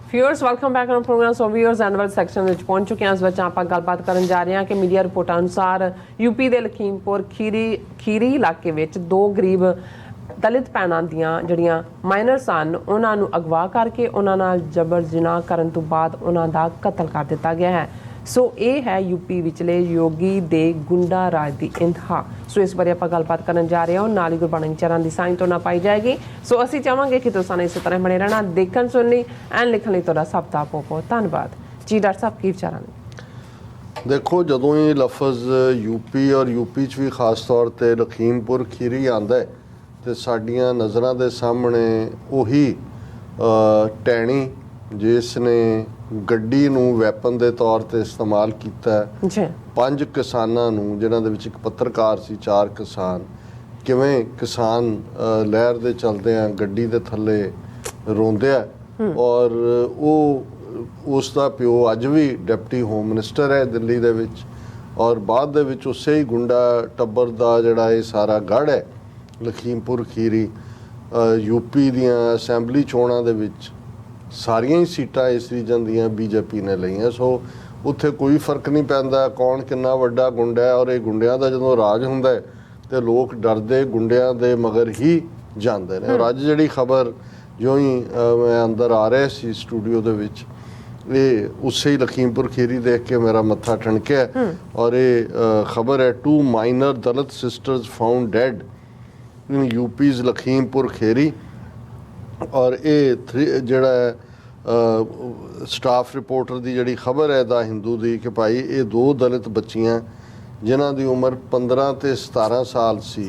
Viewers welcome back on programme. So viewers annual section में पहुंच चुके हैं। इस ਵਿੱਚ ਆਪਾਂ ਗੱਲਬਾਤ ਕਰਨ ਜਾ ਰਹੇ ਹਾਂ ਕਿ ਮੀਡੀਆ ਰਿਪੋਰਟਾਂ ਅਨੁਸਾਰ ਯੂਪੀ ਦੇ ਲਖੀਮਪੁਰ ਖੀਰੀ ਇਲਾਕੇ ਵਿੱਚ ਦੋ ਗਰੀਬ ਦਲਿਤ ਭੈਣਾਂ ਦੀਆਂ ਜਿਹੜੀਆਂ ਮਾਈਨਰ ਸਨ ਉਹਨਾਂ ਨੂੰ ਅਗਵਾ ਕਰਕੇ ਉਹਨਾਂ ਨਾਲ ਜਬਰ ਜਨਾਹ ਕਰਨ ਤੋਂ ਬਾਅਦ ਉਹਨਾਂ ਦਾ ਕਤਲ ਕਰ ਦਿੱਤਾ ਗਿਆ ਹੈ। ਸੋ ਇਹ ਹੈ ਯੂਪੀ ਵਿਚਲੇ ਯੋਗੀ ਦੇ ਗੁੰਡਾ ਰਾਜ ਦੀ ਇੰਤਹਾ। ਸੋ ਇਸ ਬਾਰੇ ਆਪਾਂ ਗੱਲਬਾਤ ਕਰਨ ਜਾ ਰਹੇ ਹਾਂ। ਨਾਲ ਹੀ ਗੁਰਬਾਣੀ ਵਿਚਾਰਾਂ ਦੀ ਸਾਂਝ ਤੋਂ ਨਾ ਪਾਈ ਜਾਏਗੀ। ਸੋ ਅਸੀਂ ਚਾਹਾਂਗੇ ਕਿ ਤੁਸੀਂ ਇਸੇ ਤਰ੍ਹਾਂ ਬਣੇ ਰਹਿਣਾ, ਦੇਖਣ ਸੁਣਨ ਲਈ ਐਂਡ ਲਿਖਣ ਲਈ ਤੁਹਾਡਾ ਸਭ ਦਾ ਬਹੁਤ ਧੰਨਵਾਦ ਜੀ। ਡਾਕਟਰ ਸਾਹਿਬ ਕੀ ਵਿਚਾਰਾਂ ਨੇ? देखो ਜਦੋਂ ਇਹ ਲਫ਼ਜ਼ ਯੂਪੀ ਔਰ ਯੂਪੀ 'ਚ ਵੀ ਖਾਸ ਤੌਰ 'ਤੇ ਲਖੀਮਪੁਰ ਖੀਰੀ ਆਉਂਦਾ ਤੇ ਸਾਡੀਆਂ ਨਜ਼ਰਾਂ ਦੇ ਸਾਹਮਣੇ ਉਹੀ ਟੈਣੀ ਜਿਸ ਨੇ ਗੱਡੀ ਨੂੰ ਵੈਪਨ ਦੇ ਤੌਰ ਤੇ ਇਸਤੇਮਾਲ ਕੀਤਾ ਜੀ। 5 ਕਿਸਾਨਾਂ ਨੂੰ ਜਿਨ੍ਹਾਂ ਦੇ ਵਿੱਚ ਇੱਕ ਪੱਤਰਕਾਰ ਸੀ, 4 ਕਿਸਾਨ, ਕਿਵੇਂ ਕਿਸਾਨ ਲਹਿਰ ਦੇ ਚਲਦੇ ਆ ਗੱਡੀ ਦੇ ਥੱਲੇ ਰੋਂਦੇ ਆ। ਔਰ ਉਹ ਉਸ ਦਾ ਪਿਓ ਅੱਜ ਵੀ ਡਿਪਟੀ ਹੋਮ ਮਿਨਿਸਟਰ ਹੈ ਦਿੱਲੀ ਦੇ ਵਿੱਚ। ਔਰ ਬਾਅਦ ਦੇ ਵਿੱਚ ਉਸੇ ਹੀ ਗੁੰਡਾ ਟੱਬਰ ਦਾ ਜਿਹੜਾ ਇਹ ਸਾਰਾ ਗੜ੍ਹ ਹੈ ਲਖੀਮਪੁਰ ਖੀਰੀ, ਯੂਪੀ ਦੀਆਂ ਅਸੈਂਬਲੀ ਚੋਣਾਂ ਦੇ ਵਿੱਚ ਸਾਰੀਆਂ ਹੀ ਸੀਟਾਂ ਇਸ ਰੀਜਨ ਦੀਆਂ ਬੀਜੇਪੀ ਨੇ ਲਈਆਂ। ਸੋ ਉੱਥੇ ਕੋਈ ਫਰਕ ਨਹੀਂ ਪੈਂਦਾ ਕੌਣ ਕਿੰਨਾ ਵੱਡਾ ਗੁੰਡਾ ਹੈ। ਔਰ ਇਹ ਗੁੰਡਿਆਂ ਦਾ ਜਦੋਂ ਰਾਜ ਹੁੰਦਾ ਹੈ ਤੇ ਲੋਕ ਡਰਦੇ ਗੁੰਡਿਆਂ ਦੇ ਮਗਰ ਹੀ ਜਾਂਦੇ ਨੇ। ਔਰ ਅੱਜ ਜਿਹੜੀ ਖਬਰ ਜਿਉਂ ਹੀ ਮੈਂ ਅੰਦਰ ਆ ਰਿਹਾ ਸੀ ਸਟੂਡੀਓ ਦੇ ਵਿੱਚ, ਇਹ ਉਸੇ ਹੀ ਲਖੀਮਪੁਰ ਖੀਰੀ ਦੇਖ ਕੇ ਮੇਰਾ ਮੱਥਾ ਠਣਕਿਆ। ਔਰ ਇਹ ਖਬਰ ਹੈ 2 ਮਾਈਨਰ ਦਲਿਤ ਸਿਸਟਰਸ ਫਾਊਂਡ ਡੈਡ ਇਨ ਯੂਪੀਜ਼ ਲਖੀਮਪੁਰ ਖੀਰੀ। ਔਰ ਇਹ ਜਿਹੜਾ ਹੈ ਸਟਾਫ ਰਿਪੋਰਟਰ ਦੀ ਜਿਹੜੀ ਖਬਰ ਹੈ ਦਾ ਹਿੰਦੂ ਦੀ ਕਿ ਭਾਈ ਇਹ 2 ਦਲਿਤ ਬੱਚੀਆਂ ਜਿਨ੍ਹਾਂ ਦੀ ਉਮਰ 15 ਤੇ 17 ਸਾਲ ਸੀ,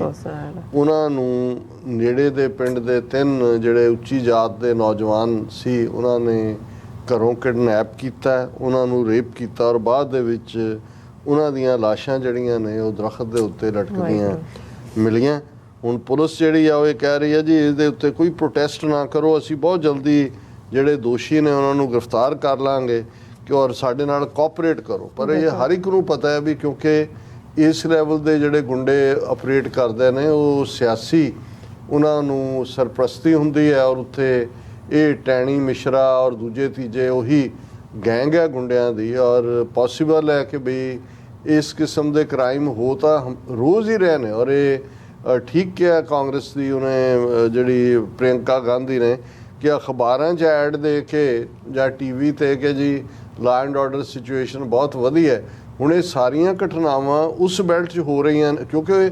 ਉਹਨਾਂ ਨੂੰ ਨੇੜੇ ਦੇ ਪਿੰਡ ਦੇ 3 ਜਿਹੜੇ ਉੱਚੀ ਜਾਤ ਦੇ ਨੌਜਵਾਨ ਸੀ ਉਹਨਾਂ ਨੇ ਘਰੋਂ ਕਿਡਨੈਪ ਕੀਤਾ, ਉਹਨਾਂ ਨੂੰ ਰੇਪ ਕੀਤਾ ਔਰ ਬਾਅਦ ਦੇ ਵਿੱਚ ਉਹਨਾਂ ਦੀਆਂ ਲਾਸ਼ਾਂ ਜਿਹੜੀਆਂ ਨੇ ਉਹ ਦਰਖਤ ਦੇ ਉੱਤੇ ਲਟਕਦੀਆਂ ਮਿਲੀਆਂ। ਹੁਣ ਪੁਲਿਸ ਜਿਹੜੀ ਆ ਉਹ ਇਹ ਕਹਿ ਰਹੀ ਹੈ ਜੀ ਇਸ ਦੇ ਉੱਤੇ ਕੋਈ ਪ੍ਰੋਟੈਸਟ ਨਾ ਕਰੋ, ਅਸੀਂ ਬਹੁਤ ਜਲਦੀ ਜਿਹੜੇ ਦੋਸ਼ੀ ਨੇ ਉਹਨਾਂ ਨੂੰ ਗ੍ਰਿਫਤਾਰ ਕਰ ਲਾਂਗੇ ਕਿ ਔਰ ਸਾਡੇ ਨਾਲ ਕੋਆਪਰੇਟ ਕਰੋ। ਪਰ ਇਹ ਹਰ ਇੱਕ ਨੂੰ ਪਤਾ ਹੈ ਵੀ ਕਿਉਂਕਿ ਇਸ ਲੈਵਲ ਦੇ ਜਿਹੜੇ ਗੁੰਡੇ ਆਪਰੇਟ ਕਰਦੇ ਨੇ ਉਹ ਸਿਆਸੀ ਉਹਨਾਂ ਨੂੰ ਸਰਪ੍ਰਸਤੀ ਹੁੰਦੀ ਹੈ। ਔਰ ਉੱਥੇ ਇਹ ਟੈਣੀ ਮਿਸ਼ਰਾ ਔਰ ਦੂਜੇ ਤੀਜੇ ਉਹੀ ਗੈਂਗ ਹੈ ਗੁੰਡਿਆਂ ਦੀ। ਔਰ ਪੋਸੀਬਲ ਹੈ ਕਿ ਵੀ ਇਸ ਕਿਸਮ ਦੇ ਕ੍ਰਾਈਮ ਹੋ ਤਾਂ ਰੋਜ਼ ਹੀ ਰਹੇ ਨੇ। ਔਰ ਇਹ ਠੀਕ ਕਿਹਾ ਕਾਂਗਰਸ ਦੀ ਉਹਨੇ ਜਿਹੜੀ ਪ੍ਰਿਯੰਕਾ ਗਾਂਧੀ ਨੇ ਕਿ ਅਖਬਾਰਾਂ 'ਚ ਐਡ ਦੇ ਕੇ ਜਾਂ ਟੀਵੀ 'ਤੇ ਕਿ ਜੀ ਲਾ ਐਂਡ ਆਰਡਰ ਸਿਚੁਏਸ਼ਨ ਬਹੁਤ ਵਧੀਆ ਹੈ। ਹੁਣ ਇਹ ਸਾਰੀਆਂ ਘਟਨਾਵਾਂ ਉਸ ਬੈਲਟ 'ਚ ਹੋ ਰਹੀਆਂ ਕਿਉਂਕਿ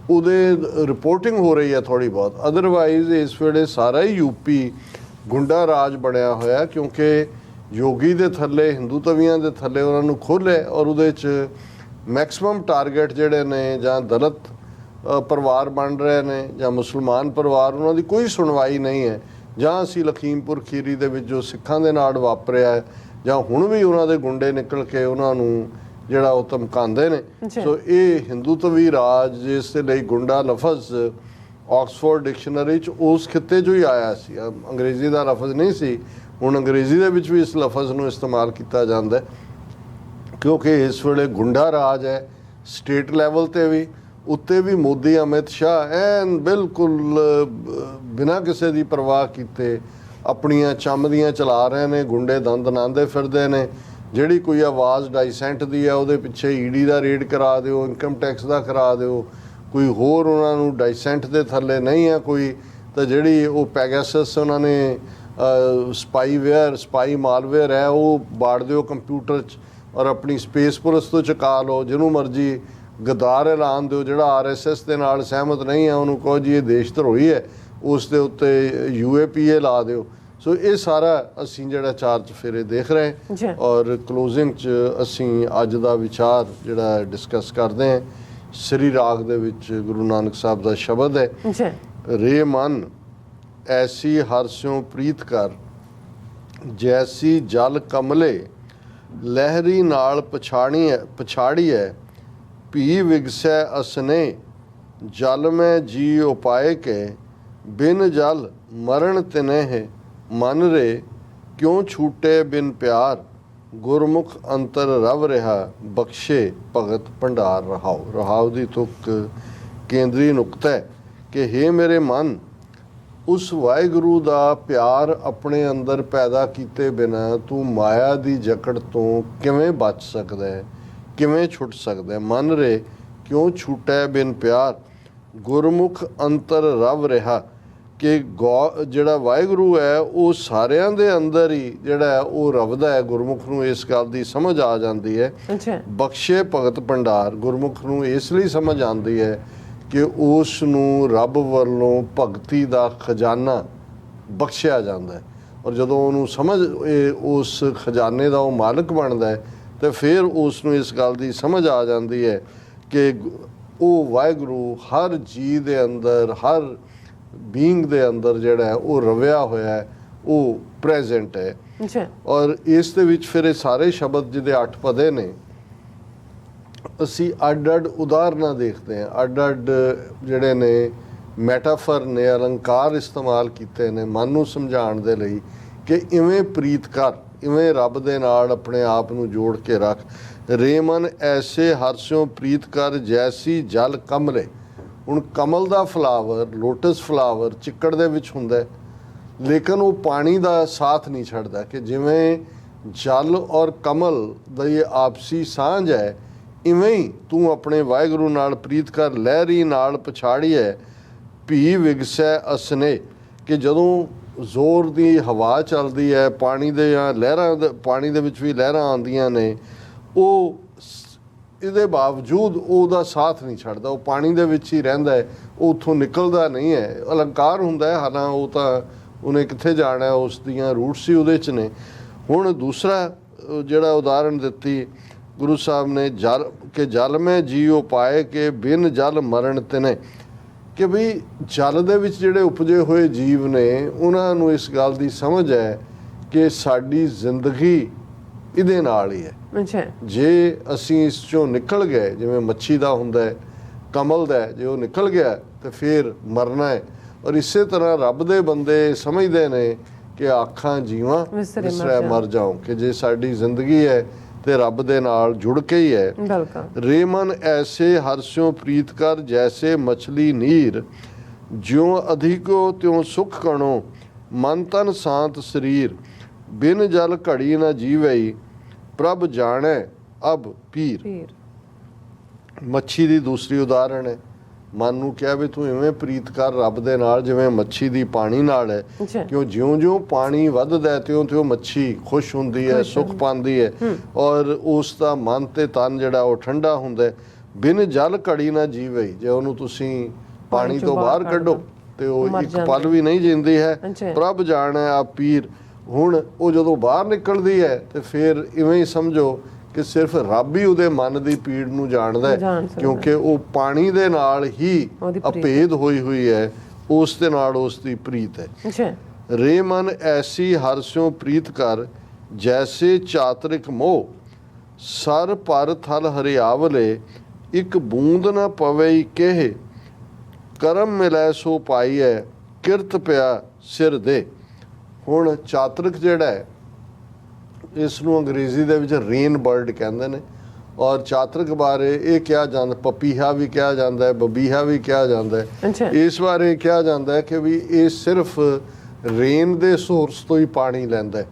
ਉਹਦੇ ਰਿਪੋਰਟਿੰਗ ਹੋ ਰਹੀ ਹੈ ਥੋੜ੍ਹੀ ਬਹੁਤ। ਅਦਰਵਾਈਜ਼ ਇਸ ਵੇਲੇ ਸਾਰਾ ਹੀ ਯੂਪੀ ਗੁੰਡਾ ਰਾਜ ਬਣਿਆ ਹੋਇਆ ਕਿਉਂਕਿ ਯੋਗੀ ਦੇ ਥੱਲੇ ਹਿੰਦੂ ਤਵੀਆਂ ਦੇ ਥੱਲੇ ਉਹਨਾਂ ਨੂੰ ਖੋਲ੍ਹੇ ਔਰ ਉਹਦੇ 'ਚ ਮੈਕਸਿਮਮ ਟਾਰਗੇਟ ਜਿਹੜੇ ਨੇ ਜਾਂ ਦਲਿਤ ਪਰਿਵਾਰ ਬਣ ਰਹੇ ਨੇ ਜਾਂ ਮੁਸਲਮਾਨ ਪਰਿਵਾਰ, ਉਹਨਾਂ ਦੀ ਕੋਈ ਸੁਣਵਾਈ ਨਹੀਂ ਹੈ। ਜਾਂ ਅਸੀਂ ਲਖੀਮਪੁਰ ਖੀਰੀ ਦੇ ਵਿੱਚ ਜੋ ਸਿੱਖਾਂ ਦੇ ਨਾਲ ਵਾਪਰਿਆ ਹੈ ਜਾਂ ਹੁਣ ਵੀ ਉਹਨਾਂ ਦੇ ਗੁੰਡੇ ਨਿਕਲ ਕੇ ਉਹਨਾਂ ਨੂੰ ਜਿਹੜਾ ਉਹ ਧਮਕਾਉਂਦੇ ਨੇ। ਸੋ ਇਹ ਹਿੰਦੂਤਵੀ ਰਾਜ ਜਿਸ ਦੇ ਲਈ ਗੁੰਡਾ ਲਫ਼ਜ਼ ਆਕਸਫੋਰਡ ਡਿਕਸ਼ਨਰੀ 'ਚ ਉਸ ਖਿੱਤੇ 'ਚੋਂ ਹੀ ਆਇਆ ਸੀ, ਅੰਗਰੇਜ਼ੀ ਦਾ ਲਫ਼ਜ਼ ਨਹੀਂ ਸੀ। ਹੁਣ ਅੰਗਰੇਜ਼ੀ ਦੇ ਵਿੱਚ ਵੀ ਇਸ ਲਫ਼ਜ਼ ਨੂੰ ਇਸਤੇਮਾਲ ਕੀਤਾ ਜਾਂਦਾ ਕਿਉਂਕਿ ਇਸ ਵੇਲੇ ਗੁੰਡਾ ਰਾਜ ਹੈ ਸਟੇਟ ਲੈਵਲ 'ਤੇ ਵੀ, ਉੱਤੇ ਵੀ ਮੋਦੀ ਅਮਿਤ ਸ਼ਾਹ ਐਨ ਬਿਲਕੁਲ ਬਿਨਾਂ ਕਿਸੇ ਦੀ ਪਰਵਾਹ ਕੀਤੇ ਆਪਣੀਆਂ ਚੰਮਦੀਆਂ ਚਲਾ ਰਹੇ ਨੇ। ਗੁੰਡੇ ਦੰਦ ਨਾਂਦੇ ਫਿਰਦੇ ਨੇ। ਜਿਹੜੀ ਕੋਈ ਆਵਾਜ਼ ਡਾਈਸੈਂਟ ਦੀ ਹੈ ਉਹਦੇ ਪਿੱਛੇ ਈਡੀ ਦਾ ਰੇਡ ਕਰਾ ਦਿਓ, ਇਨਕਮ ਟੈਕਸ ਦਾ ਕਰਾ ਦਿਓ। ਕੋਈ ਹੋਰ ਉਹਨਾਂ ਨੂੰ ਡਾਈਸੈਂਟ ਦੇ ਥੱਲੇ ਨਹੀਂ ਹੈ ਕੋਈ ਤਾਂ ਜਿਹੜੀ ਉਹ ਪੈਗਾਸਸ ਉਹਨਾਂ ਨੇ ਸਪਾਈ ਮਾਲਵੇਅਰ ਹੈ ਉਹ ਬਾੜ ਦਿਓ ਕੰਪਿਊਟਰ 'ਚ ਔਰ ਆਪਣੀ ਸਪੇਸ ਪੁਲਿਸ ਤੋਂ ਚੁਕਾ ਲਓ। ਜਿਹਨੂੰ ਮਰਜ਼ੀ ਗਦਾਰ ਐਲਾਨ ਦਿਓ। ਜਿਹੜਾ RSS ਦੇ ਨਾਲ ਸਹਿਮਤ ਨਹੀਂ ਹੈ ਉਹਨੂੰ ਕਹੋ ਜੀ ਇਹ ਦੇਸ਼ ਧਰੋਹੀ ਹੈ, ਉਸ ਦੇ ਉੱਤੇ UAPA ਲਾ ਦਿਓ। ਸੋ ਇਹ ਸਾਰਾ ਅਸੀਂ ਜਿਹੜਾ 4 ਚੁਫੇਰੇ ਦੇਖ ਰਹੇ ਹਾਂ। ਔਰ ਕਲੋਜ਼ਿੰਗ 'ਚ ਅਸੀਂ ਅੱਜ ਦਾ ਵਿਚਾਰ ਜਿਹੜਾ ਡਿਸਕਸ ਕਰਦੇ ਹਾਂ ਸ੍ਰੀ ਰਾਗ ਦੇ ਵਿੱਚ ਗੁਰੂ ਨਾਨਕ ਸਾਹਿਬ ਦਾ ਸ਼ਬਦ ਹੈ, ਰੇ ਮਨ ਐਸੀ ਹਰਸਿਓ ਪ੍ਰੀਤ ਕਰ ਜੈਸੀ ਜਲ ਕਮਲੇ ਲਹਿਰੀ ਨਾਲ ਪਛਾੜੀ ਹੈ ਭੀ ਵਿਗਸੈ ਅਸਨੇ ਜਲ ਮੈਂ ਜੀ ਉਪਾਏ ਕੇ ਬਿਨ ਜਲ ਮਰਨ ਤਿਨਹਿ ਮਨ ਰੇ ਕਿਉਂ ਛੂਟੇ ਬਿਨ ਪਿਆਰ ਗੁਰਮੁਖ ਅੰਤਰ ਰਵ ਰਿਹਾ ਬਖਸ਼ੇ ਭਗਤ ਭੰਡਾਰ ਰਹਾਉ। ਰਹਾਉ ਦੀ ਤੁਕ ਕੇਂਦਰੀ ਨੁਕਤਾ ਹੈ ਕਿ ਹੇ ਮੇਰੇ ਮਨ ਉਸ ਵਾਹਿਗੁਰੂ ਦਾ ਪਿਆਰ ਆਪਣੇ ਅੰਦਰ ਪੈਦਾ ਕੀਤੇ ਬਿਨਾਂ ਤੂੰ ਮਾਇਆ ਦੀ ਜਕੜ ਤੋਂ ਕਿਵੇਂ ਬਚ ਸਕਦਾ ਹੈ, ਕਿਵੇਂ ਛੁੱਟ ਸਕਦਾ ਹੈ। ਮਨ ਰੇ ਕਿਉਂ ਛੁਟੈ ਬਿਨ ਪਿਆਰ, ਗੁਰਮੁਖ ਅੰਤਰ ਰਵ ਰਿਹਾ। ਕਿ ਜਿਹੜਾ ਵਾਹਿਗੁਰੂ ਹੈ ਉਹ ਸਾਰਿਆਂ ਦੇ ਅੰਦਰ ਹੀ ਜਿਹੜਾ ਹੈ ਉਹ ਰਵਦਾ ਹੈ। ਗੁਰਮੁਖ ਨੂੰ ਇਸ ਗੱਲ ਦੀ ਸਮਝ ਆ ਜਾਂਦੀ ਹੈ। ਬਖਸ਼ੇ ਭਗਤ ਭੰਡਾਰ, ਗੁਰਮੁਖ ਨੂੰ ਇਸ ਲਈ ਸਮਝ ਆਉਂਦੀ ਹੈ ਕਿ ਉਸ ਨੂੰ ਰੱਬ ਵੱਲੋਂ ਭਗਤੀ ਦਾ ਖਜ਼ਾਨਾ ਬਖਸ਼ਿਆ ਜਾਂਦਾ ਹੈ। ਔਰ ਜਦੋਂ ਉਹਨੂੰ ਸਮਝ ਉਸ ਖਜ਼ਾਨੇ ਦਾ ਉਹ ਮਾਲਕ ਬਣਦਾ ਹੈ ਤੇ ਫਿਰ ਉਸ ਨੂੰ ਇਸ ਗੱਲ ਦੀ ਸਮਝ ਆ ਜਾਂਦੀ ਹੈ ਕਿ ਉਹ ਵਾਹਿਗੁਰੂ ਹਰ ਜੀਅ ਦੇ ਅੰਦਰ, ਹਰ ਬੀਇੰਗ ਦੇ ਅੰਦਰ ਜਿਹੜਾ ਹੈ ਉਹ ਰਵਿਆ ਹੋਇਆ ਹੈ, ਉਹ ਪ੍ਰੈਜ਼ੈਂਟ ਹੈ। ਔਰ ਇਸ ਦੇ ਵਿੱਚ ਫਿਰ ਇਹ ਸਾਰੇ ਸ਼ਬਦ ਜਿਹਦੇ 8 ਪਦੇ ਨੇ, ਅਸੀਂ ਅੱਡ-ਅੱਡ ਉਦਾਹਰਨਾਂ ਦੇਖਦੇ ਹਾਂ, ਅੱਡ-ਅੱਡ ਜਿਹੜੇ ਨੇ ਮੈਟਾਫਰ ਨੇ, ਅਲੰਕਾਰ ਇਸਤੇਮਾਲ ਕੀਤੇ ਨੇ ਮਨ ਨੂੰ ਸਮਝਾਉਣ ਦੇ ਲਈ ਕਿ ਇਵੇਂ ਪ੍ਰੀਤ ਕਰ, ਇਵੇਂ ਰੱਬ ਦੇ ਨਾਲ ਆਪਣੇ ਆਪ ਨੂੰ ਜੋੜ ਕੇ ਰੱਖ। ਰੇ ਮਨ ਐਸੇ ਹਰਸਿਓ ਪ੍ਰੀਤ ਕਰ, ਜੈਸੀ ਜਲ ਕਮਲੇ। ਹੁਣ ਕਮਲ ਦਾ ਫਲਾਵਰ, ਲੋਟਸ ਫਲਾਵਰ ਚਿੱਕੜ ਦੇ ਵਿੱਚ ਹੁੰਦਾ, ਲੇਕਿਨ ਉਹ ਪਾਣੀ ਦਾ ਸਾਥ ਨਹੀਂ ਛੱਡਦਾ। ਕਿ ਜਿਵੇਂ ਜਲ ਔਰ ਕਮਲ ਦਾ ਇਹ ਆਪਸੀ ਸਾਂਝ ਹੈ, ਇਵੇਂ ਹੀ ਤੂੰ ਆਪਣੇ ਵਾਹਿਗੁਰੂ ਨਾਲ ਪ੍ਰੀਤ ਕਰ। ਲਹਿਰੀ ਨਾਲ ਪਛਾੜੀ ਹੈ ਭੀ ਵਿਗਸੈ ਅਸਨੇ। ਕਿ ਜਦੋਂ ਜ਼ੋਰ ਦੀ ਹਵਾ ਚੱਲਦੀ ਹੈ, ਪਾਣੀ ਦੇ ਜਾਂ ਲਹਿਰਾਂ ਪਾਣੀ ਦੇ ਵਿੱਚ ਵੀ ਲਹਿਰਾਂ ਆਉਂਦੀਆਂ ਨੇ, ਉਹ ਇਹਦੇ ਬਾਵਜੂਦ ਉਹਦਾ ਸਾਥ ਨਹੀਂ ਛੱਡਦਾ, ਉਹ ਪਾਣੀ ਦੇ ਵਿੱਚ ਹੀ ਰਹਿੰਦਾ ਹੈ, ਉਹ ਉੱਥੋਂ ਨਿਕਲਦਾ ਨਹੀਂ ਹੈ। ਅਲੰਕਾਰ ਹੁੰਦਾ ਹੈ, ਹਾਲਾਂ ਉਹ ਤਾਂ ਉਹਨੇ ਕਿੱਥੇ ਜਾਣਾ, ਉਸ ਦੀਆਂ ਰੂਟਸ ਹੀ ਉਹਦੇ 'ਚ ਨੇ। ਹੁਣ ਦੂਸਰਾ ਜਿਹੜਾ ਉਦਾਹਰਣ ਦਿੱਤੀ ਗੁਰੂ ਸਾਹਿਬ ਨੇ, ਜਲ ਮੈਂ ਜੀਉ ਪਾਏ ਕਿ ਬਿਨ ਜਲ ਮਰਨ ਤਿਨੇ। ਕਿ ਵੀ ਜਲ ਦੇ ਵਿੱਚ ਜਿਹੜੇ ਉਪਜੇ ਹੋਏ ਜੀਵ ਨੇ, ਉਹਨਾਂ ਨੂੰ ਇਸ ਗੱਲ ਦੀ ਸਮਝ ਹੈ ਕਿ ਸਾਡੀ ਜ਼ਿੰਦਗੀ ਇਹਦੇ ਨਾਲ ਹੀ ਹੈ। ਜੇ ਅਸੀਂ ਇਸ 'ਚੋਂ ਨਿਕਲ ਗਏ, ਜਿਵੇਂ ਮੱਛੀ ਦਾ ਹੁੰਦਾ ਹੈ, ਕਮਲ ਦਾ, ਜੇ ਉਹ ਨਿਕਲ ਗਿਆ ਤਾਂ ਫਿਰ ਮਰਨਾ ਹੈ। ਔਰ ਇਸੇ ਤਰ੍ਹਾਂ ਰੱਬ ਦੇ ਬੰਦੇ ਸਮਝਦੇ ਨੇ ਕਿ ਆਖਾਂ ਜੀਵਾਂ ਵਿਸਰੈ ਮਰ ਜਾਉ। ਕਿ ਜੇ ਸਾਡੀ ਜ਼ਿੰਦਗੀ ਹੈ ਤੇ ਰੱਬ ਦੇ ਨਾਲ ਜੁੜ ਕੇ ਹੀ ਹੈ। ਰੇ ਮਨ ਐਸੇ ਹਰਸਿਓ ਪ੍ਰੀਤ ਕਰ, ਜੈਸੇ ਮਛਲੀ ਨੀਰ। ਜਿਉਂ ਅਧਿਕੋ ਤਿਉਂ ਸੁਖ ਕਣੋ, ਮਨ ਤਨ ਸ਼ਾਂਤ ਸਰੀਰ। ਬਿਨ ਜਲ ਘੜੀ ਨਾ ਜੀਵਈ, ਪ੍ਰਭ ਜਾਣੈ ਅਬ ਪੀਰ। ਮੱਛੀ ਦੀ ਦੂਸਰੀ ਉਦਾਹਰਣ ਹੈ। ਮਨ ਨੂੰ ਕਿਹਾ ਵੀ ਤੂੰ ਇਵੇਂ ਪ੍ਰੀਤ ਕਰ ਰੱਬ ਦੇ ਨਾਲ ਜਿਵੇਂ ਮੱਛੀ ਦੀ ਪਾਣੀ ਨਾਲ ਹੈ। ਕਿਉਂ ਜਿਉਂ-ਜਿਉਂ ਪਾਣੀ ਵੱਧਦਾ ਹੈ ਤਿਉਂ-ਤਿਉਂ ਮੱਛੀ ਖੁਸ਼ ਹੁੰਦੀ ਹੈ, ਸੁੱਖ ਪਾਉਂਦੀ ਹੈ, ਔਰ ਉਸ ਦਾ ਮਨ ਤੇ ਤਨ ਜਿਹੜਾ ਉਹ ਠੰਡਾ ਹੁੰਦਾ। ਬਿਨ ਜਲ ਘੜੀ ਨਾ ਜੀਵੇ। ਜੇ ਉਹਨੂੰ ਤੁਸੀਂ ਪਾਣੀ ਤੋਂ ਬਾਹਰ ਕੱਢੋ ਤੇ ਉਹ ਇੱਕ ਪਲ ਵੀ ਨਹੀਂ ਜਿੰਦੀ ਹੈ। ਪ੍ਰਭ ਜਾਣੈ ਆ ਪੀਰ। ਹੁਣ ਉਹ ਜਦੋਂ ਬਾਹਰ ਨਿਕਲਦੀ ਹੈ ਤੇ ਫਿਰ ਇਵੇਂ ਹੀ ਸਮਝੋ ਕਿ ਸਿਰਫ ਰੱਬ ਹੀ ਉਹਦੇ ਮਨ ਦੀ ਪੀੜ ਨੂੰ ਜਾਣਦਾ ਹੈ, ਕਿਉਂਕਿ ਉਹ ਪਾਣੀ ਦੇ ਨਾਲ ਹੀ ਅਭੇਦ ਹੋਈ ਹੈ, ਉਸ ਦੇ ਨਾਲ ਉਸ ਦੀ ਪ੍ਰੀਤ ਹੈ। ਰੇ ਮਨ ਐਸੀ ਹਰਸਿਓ ਪ੍ਰੀਤ ਕਰ, ਜੈਸੇ ਚਾਤਰਿਕ ਮੋਹ। ਸਰ ਪਰ ਥਲ ਹਰਿਆਵਲੇ, ਇੱਕ ਬੂੰਦ ਨਾ ਪਵੇ ਕਹਿ। ਕਰਮ ਮਿਲੈ ਸੋ ਪਾਈਐ, ਕਿਰਤ ਪਿਆ ਸਿਰ ਦੇ। ਹੁਣ ਚਾਤਰਿਕ ਜਿਹੜਾ ਹੈ, ਇਸ ਨੂੰ ਅੰਗਰੇਜ਼ੀ ਦੇ ਵਿੱਚ ਰੇਨ ਬਰਡ ਕਹਿੰਦੇ ਨੇ। ਔਰ ਚਾਤਰਿਕ ਬਾਰੇ ਇਹ ਕਿਹਾ ਜਾਂਦਾ, ਪਪੀਹਾ ਵੀ ਕਿਹਾ ਜਾਂਦਾ ਹੈ, ਬਬੀਹਾ ਵੀ ਕਿਹਾ ਜਾਂਦਾ ਹੈ। ਇਸ ਬਾਰੇ ਕਿਹਾ ਜਾਂਦਾ ਹੈ ਕਿ ਵੀ ਇਹ ਸਿਰਫ ਰੇਨ ਦੇ ਸੋਰਸ ਤੋਂ ਹੀ ਪਾਣੀ ਲੈਂਦਾ ਹੈ।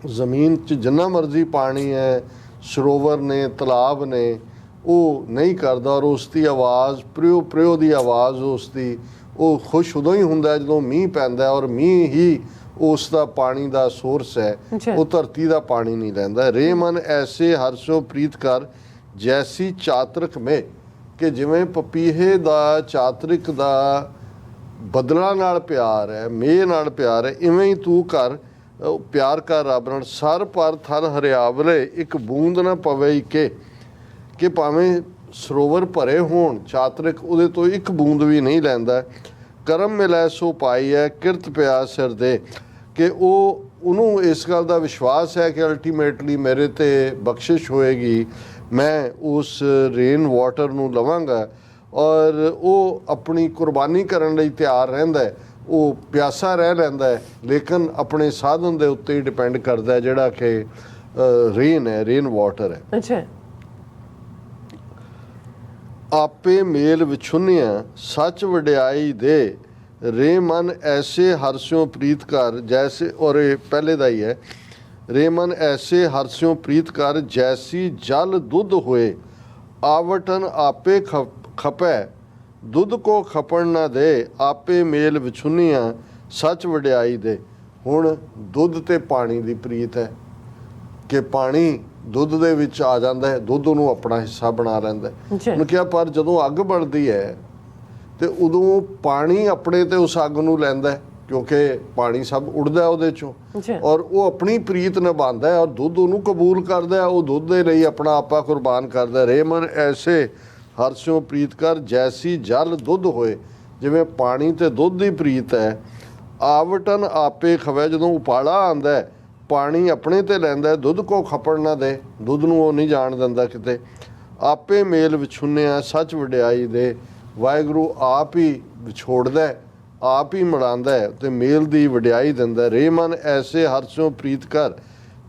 ਜ਼ਮੀਨ 'ਚ ਜਿੰਨਾ ਮਰਜ਼ੀ ਪਾਣੀ ਹੈ, ਸਰੋਵਰ ਨੇ, ਤਲਾਬ ਨੇ, ਉਹ ਨਹੀਂ ਕਰਦਾ। ਔਰ ਉਸ ਦੀ ਆਵਾਜ਼, ਪ੍ਰਿਓ ਦੀ ਆਵਾਜ਼ ਉਸ ਦੀ, ਉਹ ਖੁਸ਼ ਉਦੋਂ ਹੀ ਹੁੰਦਾ ਜਦੋਂ ਮੀਂਹ ਪੈਂਦਾ। ਔਰ ਮੀਂਹ ਹੀ ਉਸ ਦਾ ਪਾਣੀ ਦਾ ਸੋਰਸ ਹੈ, ਉਹ ਧਰਤੀ ਦਾ ਪਾਣੀ ਨਹੀਂ ਲੈਂਦਾ। ਰੇ ਮਨ ਐਸੇ ਹਰਸੋ ਪ੍ਰੀਤ ਕਰ, ਜੈਸੀ ਚਾਤਰਿਕ ਮੇ। ਕਿ ਜਿਵੇਂ ਪਪੀਹੇ ਦਾ, ਚਾਤਰਿਕ ਦਾ ਬਦਲਾਂ ਨਾਲ ਪਿਆਰ ਹੈ, ਮੇਹ ਨਾਲ ਪਿਆਰ ਹੈ, ਇਵੇਂ ਹੀ ਤੂੰ ਕਰ ਪਿਆਰ ਕਰ ਰੱਬ ਨਾਲ। ਸਰ ਪਰ ਥਲ ਹਰਿਆਵਲੇ, ਇੱਕ ਬੂੰਦ ਨਾ ਪਵੇ ਕਿ ਭਾਵੇਂ ਸਰੋਵਰ ਭਰੇ ਹੋਣ, ਚਾਤਰਿਕ ਉਹਦੇ ਤੋਂ ਇੱਕ ਬੂੰਦ ਵੀ ਨਹੀਂ ਲੈਂਦਾ। ਕਰਮ ਮਿਲੈ ਸੋ ਪਾਈ ਹੈ, ਕਿਰਤ ਪਿਆ ਸਿਰ ਦੇ। ਕਿ ਉਹਨੂੰ ਇਸ ਗੱਲ ਦਾ ਵਿਸ਼ਵਾਸ ਹੈ ਕਿ ਅਲਟੀਮੇਟਲੀ ਮੇਰੇ ਤੇ ਬਖਸ਼ਿਸ਼ ਹੋਏਗੀ, ਮੈਂ ਉਸ ਰੇਨ ਵਾਟਰ ਨੂੰ ਲਵਾਂਗਾ। ਔਰ ਉਹ ਆਪਣੀ ਕੁਰਬਾਨੀ ਕਰਨ ਲਈ ਤਿਆਰ ਰਹਿੰਦਾ ਹੈ। ਉਹ ਪਿਆਸਾ ਰਹਿ ਲੈਂਦਾ ਹੈ, ਲੇਕਿਨ ਆਪਣੇ ਸਾਧਨ ਦੇ ਉੱਤੇ ਹੀ ਡਿਪੈਂਡ ਕਰਦਾ ਹੈ, ਜਿਹੜਾ ਕਿ ਰੇਨ ਹੈ, ਰੇਨ ਵਾਟਰ ਹੈ। ਅੱਛਾ। ਆਪੇ ਮੇਲ ਵਿਛੁੰਨਿਆ, ਸੱਚ ਵਡਿਆਈ ਦੇ। रे मन ऐसे हर्ष्यों प्रीत कर जैसे, और ये पहले का ही है, रे मन ऐसे हर्ष्यों प्रीत कर जैसी जल दुध होए, आवटन आपे खपै, दुध को खपण ना दे, आपे मेल विछुनिया सच वड्याई दे। हुण दुध ते पानी दी प्रीत है कि पानी दुध दे विच आ जांदा है, दुध ਉਹਨੂੰ ਆਪਣਾ ਹਿੱਸਾ ਬਣਾ ਲੈਂਦਾ ਹੈ। ਉਹਨੂੰ ਕਿਹਾ ਪਰ ਜਦੋਂ ਅੱਗ ਬਲਦੀ ਹੈ ਤੇ ਉਦੋਂ ਪਾਣੀ ਆਪਣੇ ਤੇ ਉਸ ਅੱਗ ਨੂੰ ਲੈਂਦਾ ਹੈ, ਕਿਉਂਕਿ ਪਾਣੀ ਸਭ ਉੜਦਾ ਉਹਦੇ ਚੋਂ, ਔਰ ਉਹ ਆਪਣੀ ਪ੍ਰੀਤ ਨਿਭਾਉਂਦਾ ਹੈ, ਔਰ ਦੁੱਧ ਉਹਨੂੰ ਕਬੂਲ ਕਰਦਾ ਹੈ, ਉਹ ਦੁੱਧ ਦੇ ਲਈ ਆਪਣਾ ਆਪਾ ਕੁਰਬਾਨ ਕਰਦਾ। ਰੇ ਮਨ ਐਸੇ ਹਰਸ਼ੋਂ ਪ੍ਰੀਤ ਕਰ ਜੈਸੀ ਜਲ ਦੁੱਧ ਹੋਏ, ਜਿਵੇਂ ਪਾਣੀ ਤੇ ਦੁੱਧ ਦੀ ਪ੍ਰੀਤ ਹੈ। ਆਵਟਨ ਆਪੇ ਖਵੇ, ਜਦੋਂ ਉਪਾਲਾ ਆਉਂਦਾ ਹੈ ਪਾਣੀ ਆਪਣੇ ਤੇ ਲੈਂਦਾ, ਦੁੱਧ ਕੋ ਖਪਣ ਨਾ ਦੇ, ਦੁੱਧ ਨੂੰ ਉਹ ਨਹੀਂ ਜਾਣ ਦਿੰਦਾ ਕਿਤੇ। ਆਪੇ ਮੇਲ ਵਿਛੁੰਨਿਆ ਸੱਚ ਵਡਿਆਈ ਦੇ, ਵਾਹਿਗੁਰੂ ਆਪ ਹੀ ਵਿਛੋੜਦਾ, ਆਪ ਹੀ ਮਿਲਾਉਂਦਾ ਹੈ ਤੇ ਮੇਲ ਦੀ ਵਡਿਆਈ ਦਿੰਦਾ। ਰੇ ਮਨ ਐਸੇ ਹਰਸ਼ੋਂ ਪ੍ਰੀਤ ਕਰ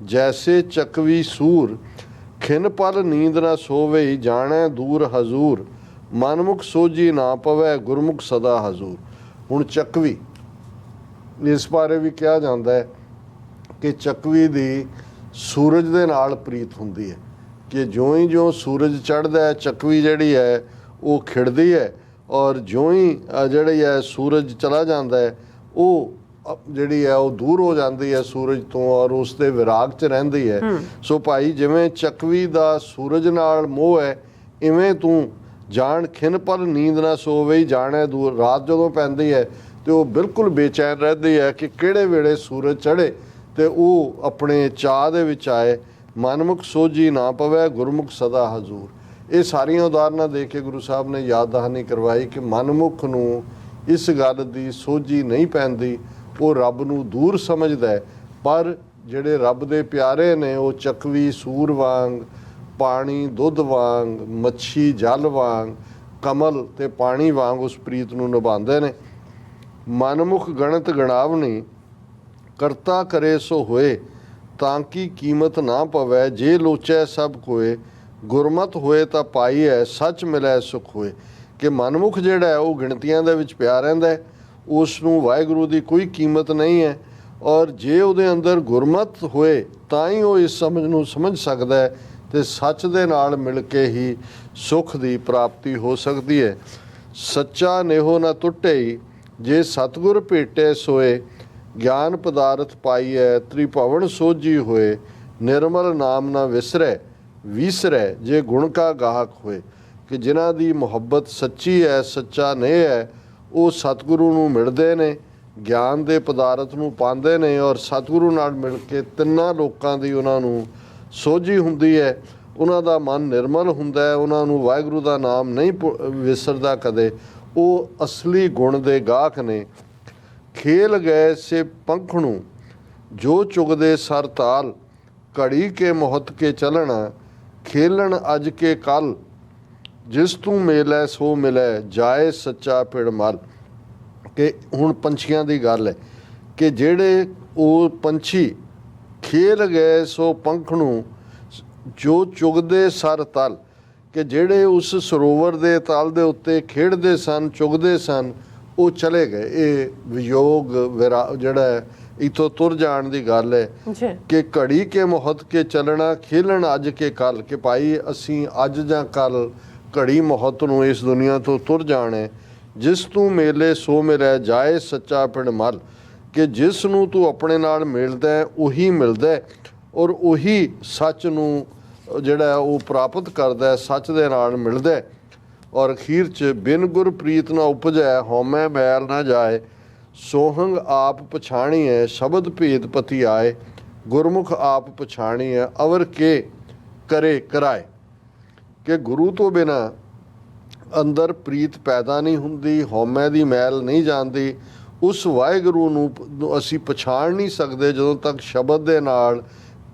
ਜੈਸੇ ਚੱਕਵੀ ਸੂਰ, ਖਿਨ ਪਲ ਨੀਂਦ ਨਾ ਸੋਵੇ, ਜਾਣੈ ਦੂਰ ਹਜ਼ੂਰ, ਮਨਮੁਖ ਸੋਝੀ ਨਾ ਪਵੈ, ਗੁਰਮੁਖ ਸਦਾ ਹਜ਼ੂਰ। ਹੁਣ ਚੱਕਵੀ, ਇਸ ਬਾਰੇ ਵੀ ਕਿਹਾ ਜਾਂਦਾ ਹੈ ਕਿ ਚੱਕਵੀ ਦੀ ਸੂਰਜ ਦੇ ਨਾਲ ਪ੍ਰੀਤ ਹੁੰਦੀ ਹੈ, ਕਿ ਜਿਉਂ ਸੂਰਜ ਚੜ੍ਹਦਾ ਹੈ ਚੱਕਵੀ ਜਿਹੜੀ ਹੈ ਉਹ ਖਿੜਦੀ ਹੈ, ਔਰ ਜਿਉਂ ਹੀ ਜਿਹੜੀ ਹੈ ਸੂਰਜ ਚਲਾ ਜਾਂਦਾ ਹੈ ਉਹ ਜਿਹੜੀ ਹੈ ਉਹ ਦੂਰ ਹੋ ਜਾਂਦੀ ਹੈ ਸੂਰਜ ਤੋਂ, ਔਰ ਉਸ ਦੇ ਵਿਰਾਗ 'ਚ ਰਹਿੰਦੀ ਹੈ। ਸੋ ਭਾਈ ਜਿਵੇਂ ਚੱਕਵੀ ਦਾ ਸੂਰਜ ਨਾਲ ਮੋਹ ਹੈ, ਇਵੇਂ ਤੂੰ ਜਾਣ ਖਿਨ ਪਲ ਨੀਂਦ ਨਾ ਸੋਵੇ, ਜਾਣੈ ਦੂਰ। ਰਾਤ ਜਦੋਂ ਪੈਂਦੀ ਹੈ ਤੇ ਉਹ ਬਿਲਕੁਲ ਬੇਚੈਨ ਰਹਿੰਦੀ ਹੈ ਕਿ ਕਿਹੜੇ ਵੇਲੇ ਸੂਰਜ ਚੜ੍ਹੇ ਤੇ ਉਹ ਆਪਣੇ ਚਾਅ ਦੇ ਵਿੱਚ ਆਏ। ਮਨਮੁਖ ਸੋਝੀ ਨਾ ਪਵੈ, ਗੁਰਮੁਖ ਸਦਾ ਹਜ਼ੂਰ। ਇਹ ਸਾਰੀਆਂ ਉਦਾਹਰਨਾਂ ਦੇ ਕੇ ਗੁਰੂ ਸਾਹਿਬ ਨੇ ਯਾਦ ਦਹਾਨੀ ਕਰਵਾਈ ਕਿ ਮਨਮੁਖ ਨੂੰ ਇਸ ਗੱਲ ਦੀ ਸੋਝੀ ਨਹੀਂ ਪੈਂਦੀ, ਉਹ ਰੱਬ ਨੂੰ ਦੂਰ ਸਮਝਦਾ ਹੈ। ਪਰ ਜਿਹੜੇ ਰੱਬ ਦੇ ਪਿਆਰੇ ਨੇ ਉਹ ਚੱਕਵੀ ਸੂਰ ਵਾਂਗ, ਪਾਣੀ ਦੁੱਧ ਵਾਂਗ, ਮੱਛੀ ਜਲ ਵਾਂਗ, ਕਮਲ ਤੇ ਪਾਣੀ ਵਾਂਗ ਉਸ ਪ੍ਰੀਤ ਨੂੰ ਨਿਭਾਉਂਦੇ ਨੇ। ਮਨਮੁਖ ਗਣਤ ਗਣਾਵਨੀ, ਕਰਤਾ ਕਰੇ ਸੋ ਹੋਏ, ਤਾਂ ਕੀ ਕੀਮਤ ਨਾ ਪਵੈ, ਜੇ ਲੋਚੈ ਸਭ ਕੋਏ, ਗੁਰਮਤ ਹੋਏ ਤਾਂ ਪਾਈ ਹੈ, ਸੱਚ ਮਿਲੈ ਸੁਖ ਹੋਏ। ਕਿ ਮਨਮੁਖ ਜਿਹੜਾ ਹੈ ਉਹ ਗਿਣਤੀਆਂ ਦੇ ਵਿੱਚ ਪਿਆ ਰਹਿੰਦਾ ਹੈ, ਉਸ ਨੂੰ ਵਾਹਿਗੁਰੂ ਦੀ ਕੋਈ ਕੀਮਤ ਨਹੀਂ ਹੈ, ਔਰ ਜੇ ਉਹਦੇ ਅੰਦਰ ਗੁਰਮਤ ਹੋਏ ਤਾਂ ਹੀ ਉਹ ਇਸ ਸਮਝ ਨੂੰ ਸਮਝ ਸਕਦਾ ਹੈ ਤੇ ਸੱਚ ਦੇ ਨਾਲ ਮਿਲ ਕੇ ਹੀ ਸੁਖ ਦੀ ਪ੍ਰਾਪਤੀ ਹੋ ਸਕਦੀ ਹੈ। ਸੱਚਾ ਨੇਹੋ ਨਾ ਟੁੱਟੇ, ਜੇ ਸਤਿਗੁਰ ਭੇਟੇ ਸੋਏ, ਗਿਆਨ ਪਦਾਰਥ ਪਾਈਐ, ਤ੍ਰਿਭਵਨ ਸੋਝੀ ਹੋਏ, ਨਿਰਮਲ ਨਾਮ ਨਾ ਵਿਸਰੈ, ਵੀਸਰੈ ਜੇ ਗੁਣ ਕਾ ਗਾਹਕ ਹੋਏ। ਕਿ ਜਿਨ੍ਹਾਂ ਦੀ ਮੁਹੱਬਤ ਸੱਚੀ ਹੈ, ਸੱਚਾ ਨੇਹ ਹੈ, ਉਹ ਸਤਿਗੁਰੂ ਨੂੰ ਮਿਲਦੇ ਨੇ, ਗਿਆਨ ਦੇ ਪਦਾਰਥ ਨੂੰ ਪਾਉਂਦੇ ਨੇ, ਔਰ ਸਤਿਗੁਰੂ ਨਾਲ ਮਿਲ ਕੇ ਤਿੰਨਾਂ ਲੋਕਾਂ ਦੀ ਉਹਨਾਂ ਨੂੰ ਸੋਝੀ ਹੁੰਦੀ ਹੈ, ਉਹਨਾਂ ਦਾ ਮਨ ਨਿਰਮਲ ਹੁੰਦਾ ਹੈ, ਉਹਨਾਂ ਨੂੰ ਵਾਹਿਗੁਰੂ ਦਾ ਨਾਮ ਨਹੀਂ ਵਿਸਰਦਾ ਕਦੇ, ਉਹ ਅਸਲੀ ਗੁਣ ਦੇ ਗਾਹਕ ਨੇ। ਖੇਲ ਗਏ ਸੇ ਪੰਖਣੂ, ਜੋ ਚੁਗਦੇ ਸਰ ਤਾਲ, ਘੜੀ ਕੇ ਮੋਹਤ ਕੇ ਚੱਲਣਾ, ਖੇਲਣ ਅੱਜ ਕੇ ਕੱਲ, ਜਿਸ ਤੂੰ ਮੇਲੈ ਸੋ ਮਿਲੈ, ਜਾਏ ਸੱਚਾ ਪਿੜ ਮਲ। ਕਿ ਹੁਣ ਪੰਛੀਆਂ ਦੀ ਗੱਲ ਹੈ ਕਿ ਜਿਹੜੇ ਉਹ ਪੰਛੀ ਖੇਲ ਗਏ ਸੋ ਪੰਖਣੂ, ਜੋ ਚੁਗਦੇ ਸਰ ਤਲ, ਕਿ ਜਿਹੜੇ ਉਸ ਸਰੋਵਰ ਦੇ ਤਲ ਦੇ ਉੱਤੇ ਖੇਡਦੇ ਸਨ, ਚੁਗਦੇ ਸਨ, ਉਹ ਚਲੇ ਗਏ। ਇਹ ਵਿਯੋਗ ਜਿਹੜਾ ਹੈ ਇੱਥੋਂ ਤੁਰ ਜਾਣ ਦੀ ਗੱਲ ਹੈ ਕਿ ਘੜੀ ਕੇ ਮੁਹੱਤ ਕੇ ਚੱਲਣਾ, ਖੇਲਣ ਅੱਜ ਕੇ ਕੱਲ। ਕਿ ਭਾਈ ਅਸੀਂ ਅੱਜ ਜਾਂ ਕੱਲ ਘੜੀ ਮੁਹੱਤ ਨੂੰ ਇਸ ਦੁਨੀਆ ਤੋਂ ਤੁਰ ਜਾਣਾ। ਜਿਸ ਤੂੰ ਮੇਲੇ ਸੋ ਮਿਲੈ, ਜਾਏ ਸੱਚਾ ਪਿੰਡ ਮਲ। ਕਿ ਜਿਸ ਨੂੰ ਤੂੰ ਆਪਣੇ ਨਾਲ ਮਿਲਦਾ ਉਹੀ ਮਿਲਦਾ, ਔਰ ਉਹੀ ਸੱਚ ਨੂੰ ਜਿਹੜਾ ਉਹ ਪ੍ਰਾਪਤ ਕਰਦਾ, ਸੱਚ ਦੇ ਨਾਲ ਮਿਲਦਾ। ਔਰ ਅਖੀਰ 'ਚ ਬਿਨ ਗੁਰ ਪ੍ਰੀਤ ਨਾ ਉਪਜੈ, ਹਉਮੈ ਮੈਲ ਨਾ ਜਾਏ, ਸੋਹੰਗ ਆਪ ਪਛਾਣੀ ਹੈ, ਸ਼ਬਦ ਭੇਦ ਪਤੀ ਆਏ, ਗੁਰਮੁਖ ਆਪ ਪਛਾਣੀ ਹੈ, ਅਵਰ ਕੇ ਕਰੇ ਕਰਾਏ। ਕਿ ਗੁਰੂ ਤੋਂ ਬਿਨਾਂ ਅੰਦਰ ਪ੍ਰੀਤ ਪੈਦਾ ਨਹੀਂ ਹੁੰਦੀ, ਹਉਮੈ ਦੀ ਮੈਲ ਨਹੀਂ ਜਾਂਦੀ। ਉਸ ਵਾਹਿਗੁਰੂ ਨੂੰ ਅਸੀਂ ਪਛਾਣ ਨਹੀਂ ਸਕਦੇ ਜਦੋਂ ਤੱਕ ਸ਼ਬਦ ਦੇ ਨਾਲ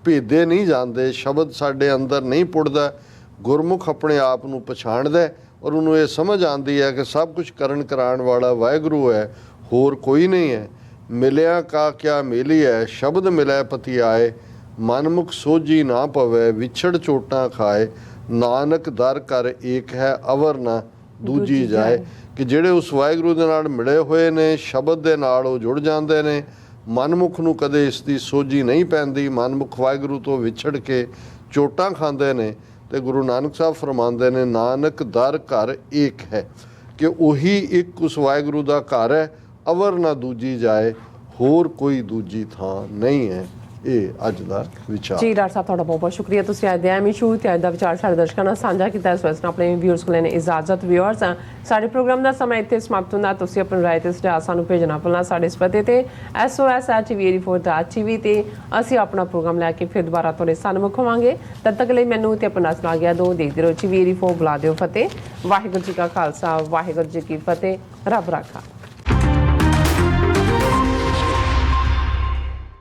ਭੇਦੇ ਨਹੀਂ ਜਾਂਦੇ, ਸ਼ਬਦ ਸਾਡੇ ਅੰਦਰ ਨਹੀਂ ਪੁੱਟਦਾ। ਗੁਰਮੁਖ ਆਪਣੇ ਆਪ ਨੂੰ ਪਛਾਣਦਾ, ਔਰ ਉਹਨੂੰ ਇਹ ਸਮਝ ਆਉਂਦੀ ਹੈ ਕਿ ਸਭ ਕੁਝ ਕਰਨ ਕਰਾਉਣ ਵਾਲਾ ਵਾਹਿਗੁਰੂ ਹੈ, ਹੋਰ ਕੋਈ ਨਹੀਂ ਹੈ। ਮਿਲਿਆ ਕਾ ਕਿਆ ਮੇਲੀ ਹੈ, ਸ਼ਬਦ ਮਿਲੈ ਪਤੀ ਆਏ, ਮਨਮੁਖ ਸੋਝੀ ਨਾ ਪਵੈ, ਵਿਛੜ ਚੋਟਾਂ ਖਾਏ, ਨਾਨਕ ਦਰ ਕਰ ਏਕ ਹੈ, ਅਵਰ ਨਾ ਦੂਜੀ ਜਾਏ। ਕਿ ਜਿਹੜੇ ਉਸ ਵਾਹਿਗੁਰੂ ਦੇ ਨਾਲ ਮਿਲੇ ਹੋਏ ਨੇ, ਸ਼ਬਦ ਦੇ ਨਾਲ ਉਹ ਜੁੜ ਜਾਂਦੇ ਨੇ। ਮਨਮੁਖ ਨੂੰ ਕਦੇ ਇਸ ਦੀ ਸੋਝੀ ਨਹੀਂ ਪੈਂਦੀ। ਮਨਮੁਖ ਵਾਹਿਗੁਰੂ ਤੋਂ ਵਿਛੜ ਕੇ ਚੋਟਾਂ ਖਾਂਦੇ ਨੇ। ਤੇ ਗੁਰੂ ਨਾਨਕ ਸਾਹਿਬ ਫਰਮਾਉਂਦੇ ਨੇ, ਨਾਨਕ ਦਰ ਘਰ ਏਕ ਹੈ, ਕਿ ਉਹੀ ਇੱਕ ਉਸ ਵਾਹਿਗੁਰੂ ਦਾ ਘਰ ਹੈ, ਅਵਰ ਨਾ ਦੂਜੀ ਜਾਏ, ਹੋਰ ਕੋਈ ਦੂਜੀ ਥਾਂ ਨਹੀਂ ਹੈ। ਇਹ ਅੱਜ ਦਾ ਵਿਚਾਰ। ਜੀ ਡਾਕਟਰ ਸਾਹਿਬ, ਤੁਹਾਡਾ ਬਹੁਤ ਬਹੁਤ ਸ਼ੁਕਰੀਆ। ਤੁਸੀਂ ਅੱਜ ਦੇ ਐਮ ਇਸ਼ੂ ਤੇ ਅੱਜ ਦਾ ਵਿਚਾਰ ਸਾਡੇ ਦਰਸ਼ਕਾਂ ਨਾਲ ਸਾਂਝਾ ਕੀਤਾ। ਇਸ ਵਾਸਤੇ ਆਪਣੇ ਵਿਊਅਰਸ ਕੋਲ ਨੇ ਇਜਾਜ਼ਤ। ਵਿਊਅਰਸ, ਸਾਡੇ ਪ੍ਰੋਗਰਾਮ ਦਾ ਸਮਾਂ ਇੱਥੇ ਸਮਾਪਤ ਹੁੰਦਾ। ਤੁਸੀਂ ਆਪਣੀ ਰਾਏ ਤੇ ਸੁਝਾਅ ਸਾਨੂੰ ਭੇਜਣਾ ਭੁੱਲਣਾ ਸਾਡੇ ਇਸ ਪਤੇ ਤੇ sos@tv84.tv ਤੇ ਅਸੀਂ ਆਪਣਾ ਪ੍ਰੋਗਰਾਮ ਲੈ ਕੇ ਫਿਰ ਦੁਬਾਰਾ ਤੁਹਾਡੇ ਸਾਹਮਣੇ ਹੋਵਾਂਗੇ। ਤਦ ਤੱਕ ਲਈ ਮੈਨੂੰ ਤੇ ਆਪਣਾ ਸੁਣਾ ਗਿਆ ਦੋ ਦੇਖਦੇ ਰਹੋ TV84 ਬੁਲਾ ਦਿਓ ਫਤਿਹ। ਵਾਹਿਗੁਰੂ ਜੀ ਕਾ ਖਾਲਸਾ, ਵਾਹਿਗੁਰੂ ਜੀ ਕੀ ਫਤਿਹ। ਰੱਬ ਰਾਖਾ।